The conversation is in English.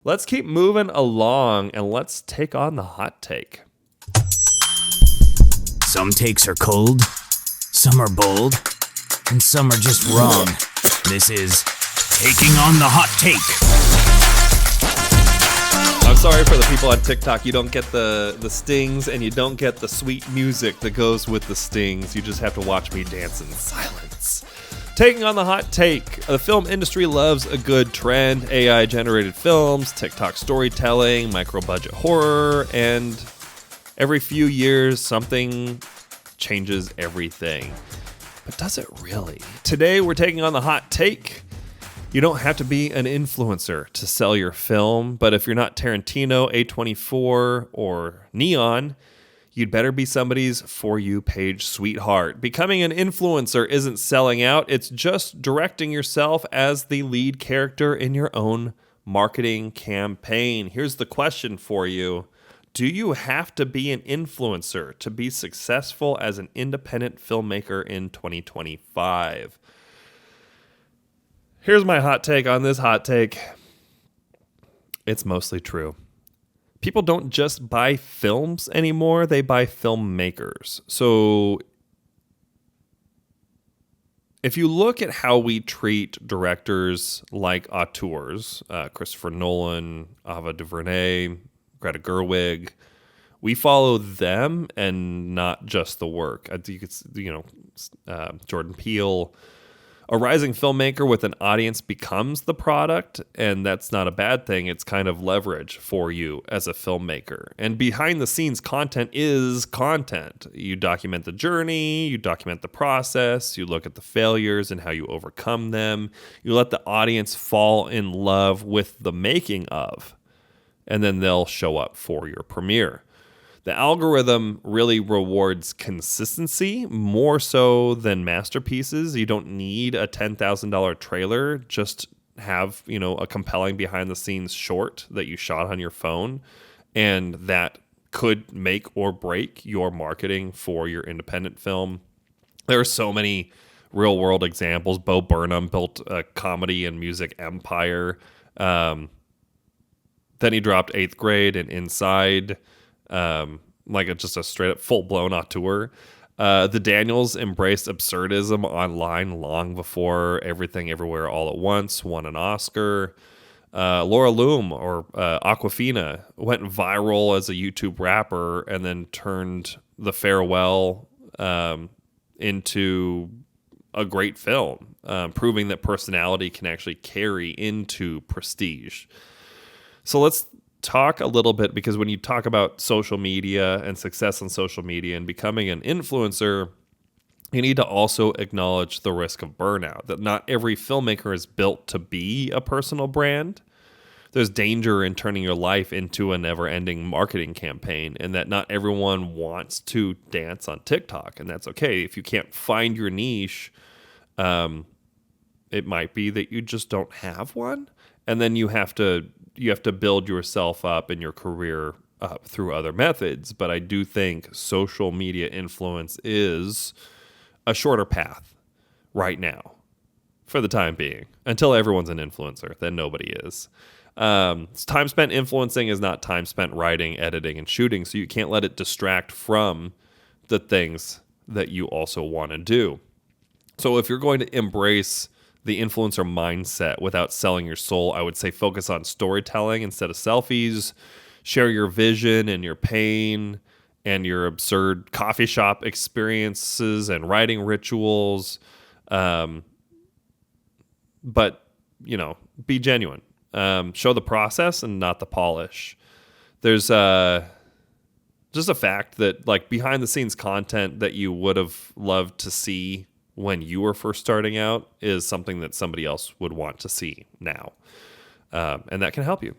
Let's keep moving along and let's take on the hot take. Some takes are cold, some are bold, and some are just wrong. This is Taking on the Hot Take. I'm sorry for the people on TikTok. You don't get the stings and you don't get the sweet music that goes with the stings. You just have to watch me dance in silence. Taking on the hot take. The film industry loves a good trend. AI-generated films, TikTok storytelling, micro-budget horror, and every few years something changes everything. But does it really? Today we're taking on the hot take. You don't have to be an influencer to sell your film, but if you're not Tarantino, A24, or Neon, you'd better be somebody's For You page sweetheart. Becoming an influencer isn't selling out, it's just directing yourself as the lead character in your own marketing campaign. Here's the question for you. Do you have to be an influencer to be successful as an independent filmmaker in 2025? Here's my hot take on this hot take. It's mostly true. People don't just buy films anymore, they buy filmmakers. So if you look at how we treat directors like auteurs, Christopher Nolan, Ava DuVernay, Greta Gerwig, we follow them and not just the work. I think it's, Jordan Peele. A rising filmmaker with an audience becomes the product, and that's not a bad thing. It's kind of leverage for you as a filmmaker. And behind the scenes content is content. You document the journey, you document the process, you look at the failures and how you overcome them. You let the audience fall in love with the making of, and then they'll show up for your premiere. The algorithm really rewards consistency more so than masterpieces. You don't need a $10,000 trailer. Just have, a compelling behind the scenes short that you shot on your phone, and that could make or break your marketing for your independent film. There are so many real world examples. Bo Burnham built a comedy and music empire. Then he dropped 8th Grade and Inside. Just a straight up full blown auteur. The Daniels embraced absurdism online long before Everything Everywhere All at Once won an Oscar. Laura Loom or Awkwafina went viral as a YouTube rapper and then turned The Farewell into a great film, proving that personality can actually carry into prestige. So let's talk a little bit, because when you talk about social media and success on social media and becoming an influencer, you need to also acknowledge the risk of burnout, that not every filmmaker is built to be a personal brand. There's danger in turning your life into a never-ending marketing campaign, and that not everyone wants to dance on TikTok, and that's okay. If you can't find your niche, it might be that you just don't have one, and then you have to build yourself up in your career up through other methods. But I do think social media influence is a shorter path right now for the time being, until everyone's an influencer. Then nobody is. Time spent influencing is not time spent writing, editing, and shooting, so you can't let it distract from the things that you also want to do. So if you're going to embrace the influencer mindset without selling your soul, I would say focus on storytelling instead of selfies. Share your vision and your pain and your absurd coffee shop experiences and writing rituals. But, be genuine. Show the process and not the polish. There's just a fact that behind the scenes content that you would have loved to see when you were first starting out is something that somebody else would want to see now. And that can help you.